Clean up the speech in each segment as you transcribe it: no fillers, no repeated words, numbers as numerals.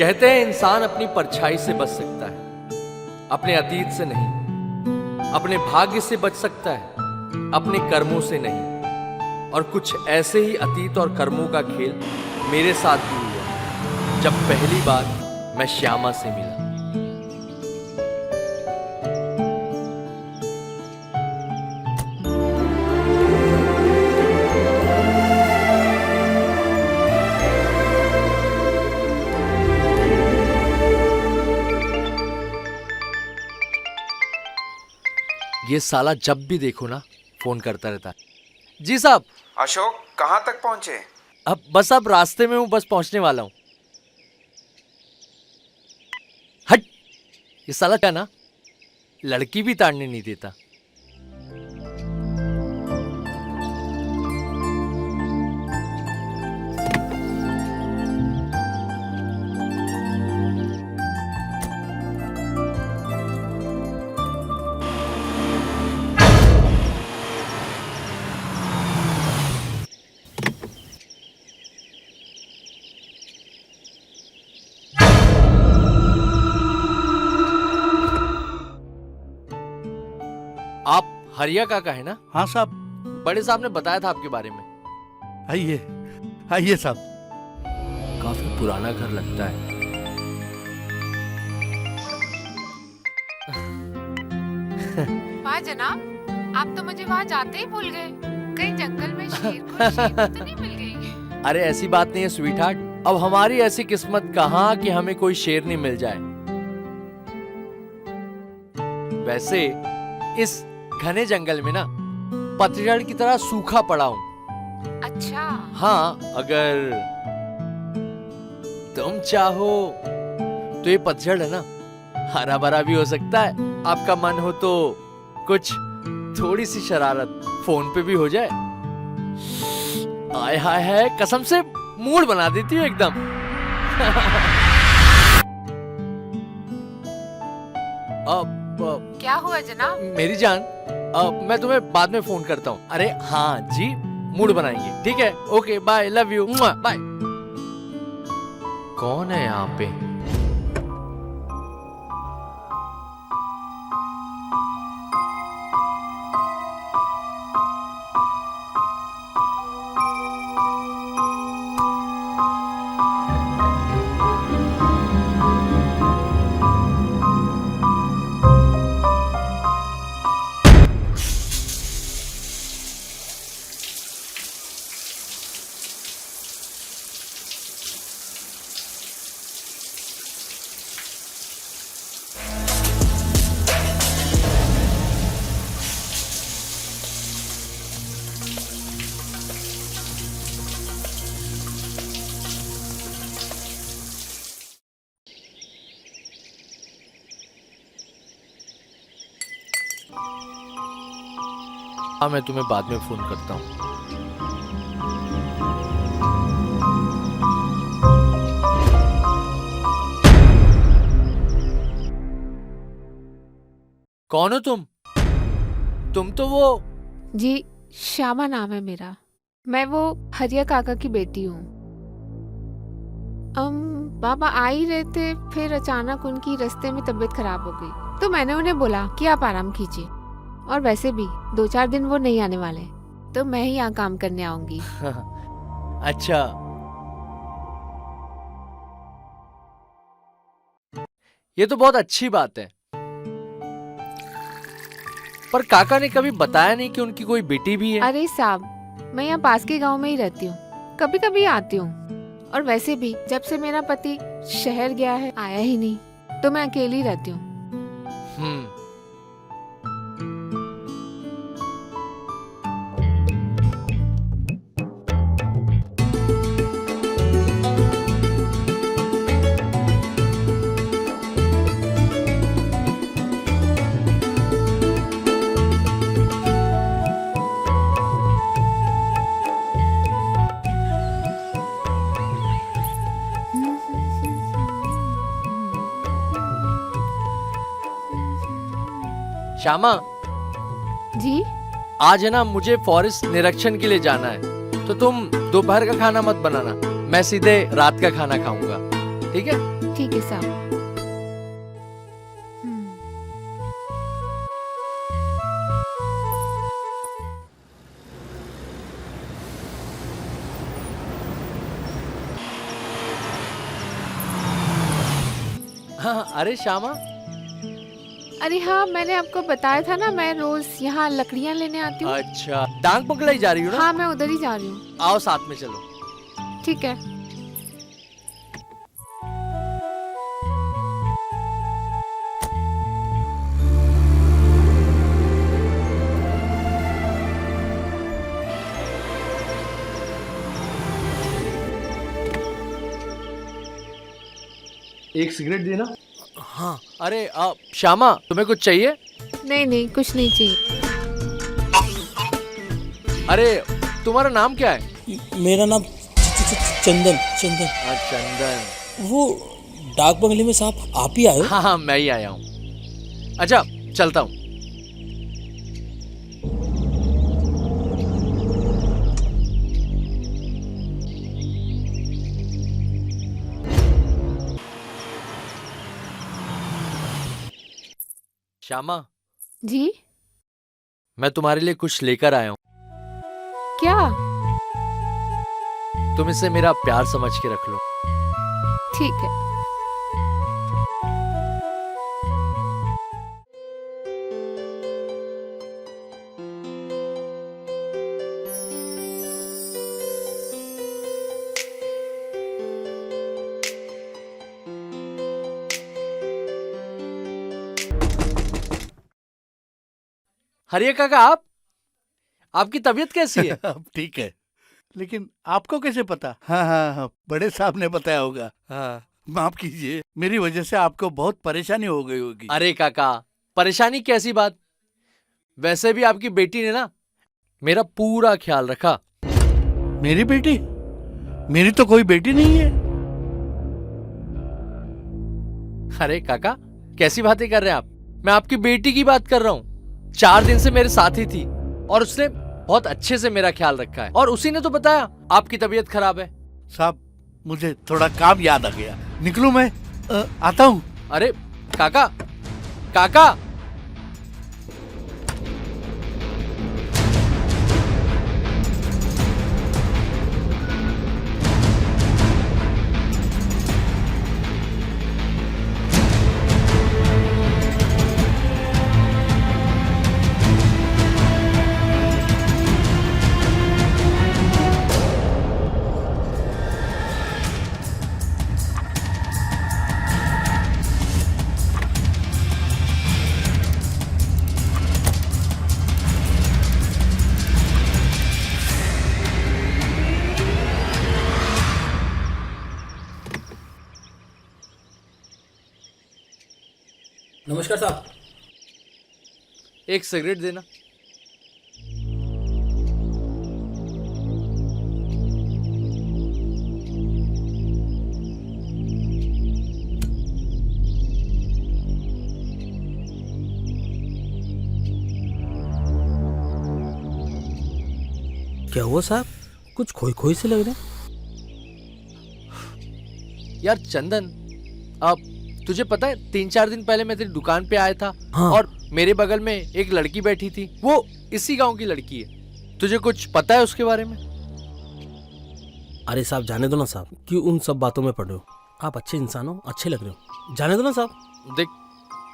कहते हैं इंसान अपनी परछाई से बच सकता है, अपने अतीत से नहीं। अपने भाग्य से बच सकता है, अपने कर्मों से नहीं। और कुछ ऐसे ही अतीत और कर्मों का खेल मेरे साथ भी हुआ जब पहली बार मैं श्यामा से मिला। ये साला जब भी देखो ना फोन करता रहता है। जी साहब। अशोक, कहाँ तक पहुँचे? अब रास्ते में हूँ, बस पहुंचने वाला हूँ। हट, ये साला क्या ना लड़की भी ताड़ने नहीं देता। आप हरिया काका है ना? हाँ साहब। बड़े साहब ने बताया था आपके बारे में। आइए आइए साहब। काफी पुराना घर लगता है। वाह जनाब, आप तो मुझे वहाँ जाते ही भूल गए। कहीं जंगल में शेर को शेरनी तो नहीं मिल गई? अरे ऐसी बात नहीं है स्वीट हार्ट, अब हमारी ऐसी किस्मत कहाँ कि हमें कोई शेरनी मिल जाए। वैसे इस घने जंगल में ना पतझड़ की तरह सूखा पड़ा हूँ। अच्छा। हाँ, अगर तुम चाहो तो ये पतझड़ है ना हरा भरा भी हो सकता है। आपका मन हो तो कुछ थोड़ी सी शरारत फोन पे भी हो जाए। आय हाय है, कसम से मूड बना देती हूँ एकदम। क्या हुआ जनाब? मेरी जान, मैं तुम्हें बाद में फोन करता हूँ। अरे हाँ जी, मूड बनाएंगे, ठीक है? Okay bye, love you, bye. कौन है यहाँ पे? हाँ, मैं तुम्हें बाद में फोन करता हूँ। कौन हो तुम? तुम तो वो... जी, श्यामा नाम है मेरा। मैं वो हरिया काका की बेटी हूँ। बाबा आ ही रहे थे, फिर अचानक उनकी रास्ते में तबीयत खराब हो गई, तो मैंने उन्हें बोला कि आप आराम कीजिए। और वैसे भी 2-4 दिन वो नहीं आने वाले, तो मैं ही यहाँ काम करने आऊंगी। अच्छा, ये तो बहुत अच्छी बात है। पर काका ने कभी बताया नहीं कि उनकी कोई बेटी भी है। अरे साहब, मैं यहाँ पास के गांव में ही रहती हूँ, कभी कभी आती हूँ। और वैसे भी जब से मेरा पति शहर गया है, आया ही नहीं, तो मैं अकेली रहती हूँ। श्यामा जी? आज है ना मुझे फॉरेस्ट निरीक्षण के लिए जाना है, तो तुम दोपहर का खाना मत बनाना, मैं सीधे रात का खाना खाऊंगा, ठीक है? ठीक है साहब। हाँ, अरे श्यामा, अरे हाँ, मैंने आपको बताया था ना, मैं रोज यहाँ लकड़ियाँ लेने आती हूँ। अच्छा डांग पकड़ा ही जा रही हो ना? हाँ, मैं उधर ही जा रही हूँ। आओ साथ में चलो। ठीक है। एक सिगरेट देना। हाँ, अरे श्यामा, तुम्हें कुछ चाहिए? नहीं नहीं, कुछ नहीं चाहिए। अरे तुम्हारा नाम क्या है? मेरा नाम चंदन चंदन। चंदन। वो डाक बंगले में साहब आप ही आए हो? हाँ हाँ, मैं ही आया हूँ। अच्छा चलता हूँ। श्यामा, जी? मैं तुम्हारे लिए कुछ लेकर आया हूँ। क्या? तुम इसे मेरा प्यार समझ के रख लो। ठीक है। हरिये काका, आपकी तबीयत कैसी है? अब ठीक है, लेकिन आपको कैसे पता? हाँ हाँ हाँ, बड़े साहब ने बताया होगा। हाँ। माफ कीजिए, मेरी वजह से आपको बहुत परेशानी हो गई होगी। अरे काका, परेशानी कैसी बात? वैसे भी आपकी बेटी ने ना मेरा पूरा ख्याल रखा। मेरी बेटी? मेरी तो कोई बेटी नहीं है। अरे काका, कैसी बातें कर रहे हैं आप? मैं आपकी बेटी की बात कर रहा हूँ। 4 दिन से मेरे साथ ही थी और उसने बहुत अच्छे से मेरा ख्याल रखा है, और उसी ने तो बताया आपकी तबीयत खराब है। साहब, मुझे थोड़ा काम याद आ गया, निकलूं मैं? आता हूँ। अरे काका, काका, नमस्कार साहब। एक सिगरेट देना। क्या हुआ साहब, कुछ खोई खोई से लग रहे हैं? यार चंदन, अब तुझे पता है 3-4 दिन पहले मैं तेरी दुकान पे आया था। हाँ। और मेरे बगल में एक लड़की बैठी थी, वो इसी गांव की लड़की है। तुझे कुछ पता है उसके बारे में? अरे साहब जाने दो ना साहब, क्यों उन सब बातों में पड़ रहे हो? आप अच्छे इंसान हो, अच्छे लग रहे हो, जाने दो ना साहब। देख,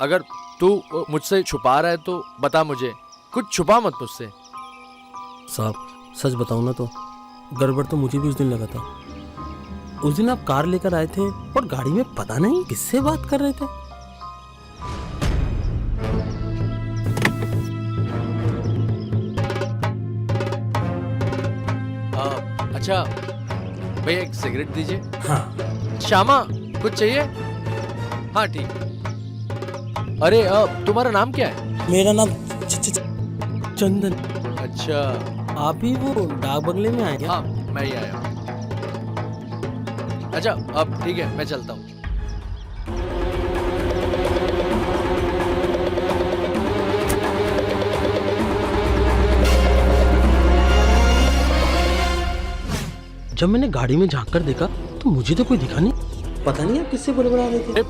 अगर तू मुझसे छुपा रहा है तो बता मुझे, कुछ छुपा मत मुझसे। साहब सच बताऊं ना तो गड़बड़ तो मुझे भी उस दिन लगा था। उस दिन आप कार लेकर आए थे और गाड़ी में पता नहीं किससे बात कर रहे थे। अच्छा भैया, एक सिगरेट दीजिए। हाँ। श्यामा, कुछ चाहिए? हाँ ठीक। अरे तुम्हारा नाम क्या है? मेरा नाम चंदन। अच्छा, आप ही वो डाक बंगले में आए क्या? हाँ मैं ही आया हूँ। अच्छा अब ठीक है, मैं चलता हूँ। जब मैंने गाड़ी में झांक कर देखा तो मुझे तो कोई दिखा नहीं। पता नहीं आप किससे बड़बड़ा रहे थे।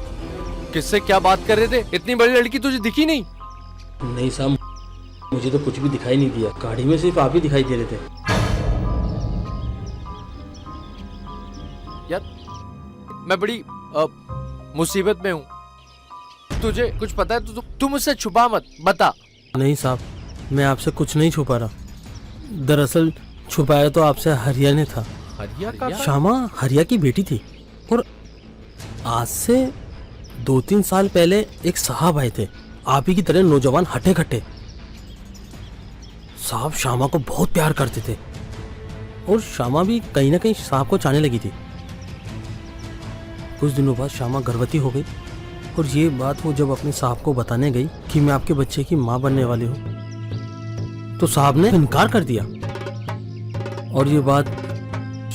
किससे क्या बात कर रहे थे? इतनी बड़ी लड़की तुझे दिखी नहीं? नहीं साहब, मुझे तो कुछ भी दिखाई नहीं दिया। गाड़ी में सिर्फ आप ही दिखाई दे रहे थे। यार मैं बड़ी मुसीबत में हूँ। तुझे कुछ पता है? तू मुझसे छुपा मत, बता। नहीं साहब, मैं आपसे कुछ नहीं छुपा रहा। दरअसल छुपाया तो आपसे हरिया ने था। हरिया का? श्यामा हरिया की बेटी थी और आज से 2-3 साल पहले एक साहब आए थे, आप ही की तरह नौजवान हटे खट्टे। साहब श्यामा को बहुत प्यार करते थे और श्यामा भी कहीं ना कहीं साहब को चाहने लगी थी। कुछ दिनों बाद श्यामा गर्भवती हो गई और ये बात वो जब अपने साहब को बताने गई कि मैं आपके बच्चे की माँ बनने वाली हूँ, तो साहब ने इनकार कर दिया और ये बात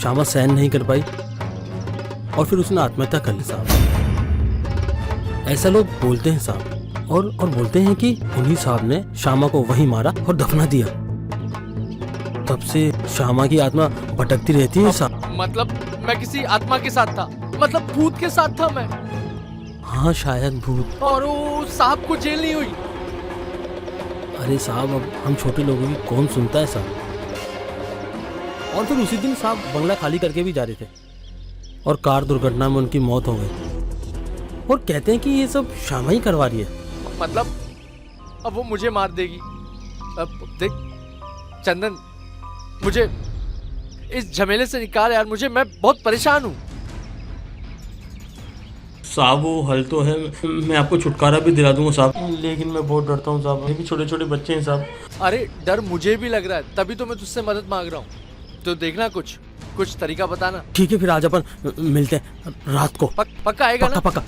श्यामा सहन नहीं कर पाई और फिर उसने आत्महत्या कर ली। साहब ऐसा लोग बोलते हैं साहब, और बोलते हैं कि उन्हीं साहब ने श्यामा को वहीं मारा और दफना दिया। तब से श्यामा की आत्मा भटकती रहती है साहब। मतलब मैं किसी आत्मा के साथ था? मतलब भूत के साथ था मैं? हाँ शायद भूत। और वो साहब को जेल नहीं हुई? अरे साहब, अब हम छोटे लोगों की कौन सुनता है साहब। और फिर उसी दिन साहब बंगला खाली करके भी जा रहे थे और कार दुर्घटना में उनकी मौत हो गई और कहते हैं कि ये सब श्यामा ही करवा रही है। मतलब अब वो मुझे मार देगी? अब देख चंदन, मुझे इस झमेले से निकाल यार। मैं बहुत परेशान हूँ साहब। वो हल तो है, मैं आपको छुटकारा भी दिला दूंगा साहब, लेकिन मैं बहुत डरता हूँ साहब। मेरे छोटे छोटे बच्चे हैं साहब। अरे डर मुझे भी लग रहा है, तभी तो मैं तुझसे मदद मांग रहा हूँ। तो देखना कुछ तरीका बताना। ठीक है, फिर आज अपन मिलते हैं रात को। पक्का आएगा ना? पक्का।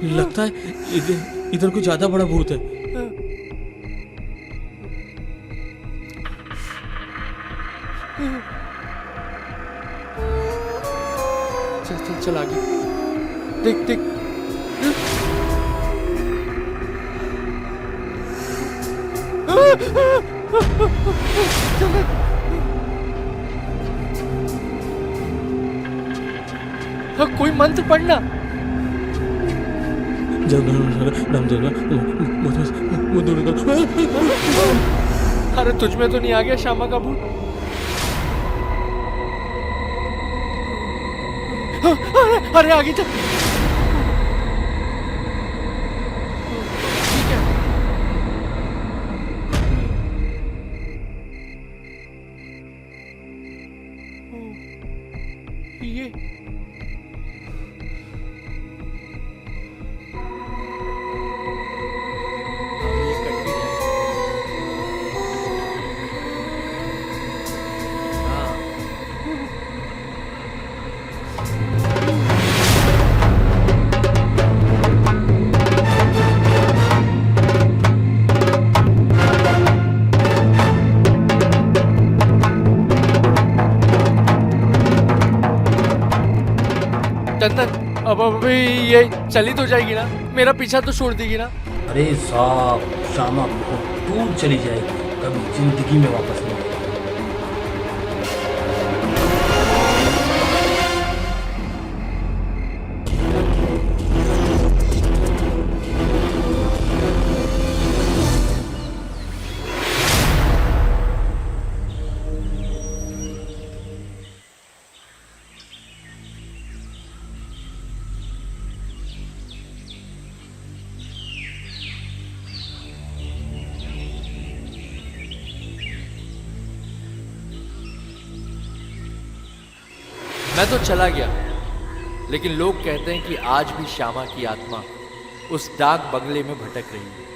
लगता है इधर कुछ ज्यादा बड़ा भूत है। चल आगे देख। कोई मंत्र पढ़ना। अरे तुझ में तो नहीं आ गया श्यामा का भूत? अरे आगे चल। ठीक है। ये चंदन, अब अभी ये चली तो जाएगी ना? मेरा पीछा तो छोड़ देगी ना? अरे साहब, श्यामा बहुत दूर चली जाएगी, कभी जिंदगी में वापस नहीं। मैं तो चला गया, लेकिन लोग कहते हैं कि आज भी श्यामा की आत्मा उस डाक बंगले में भटक रही है।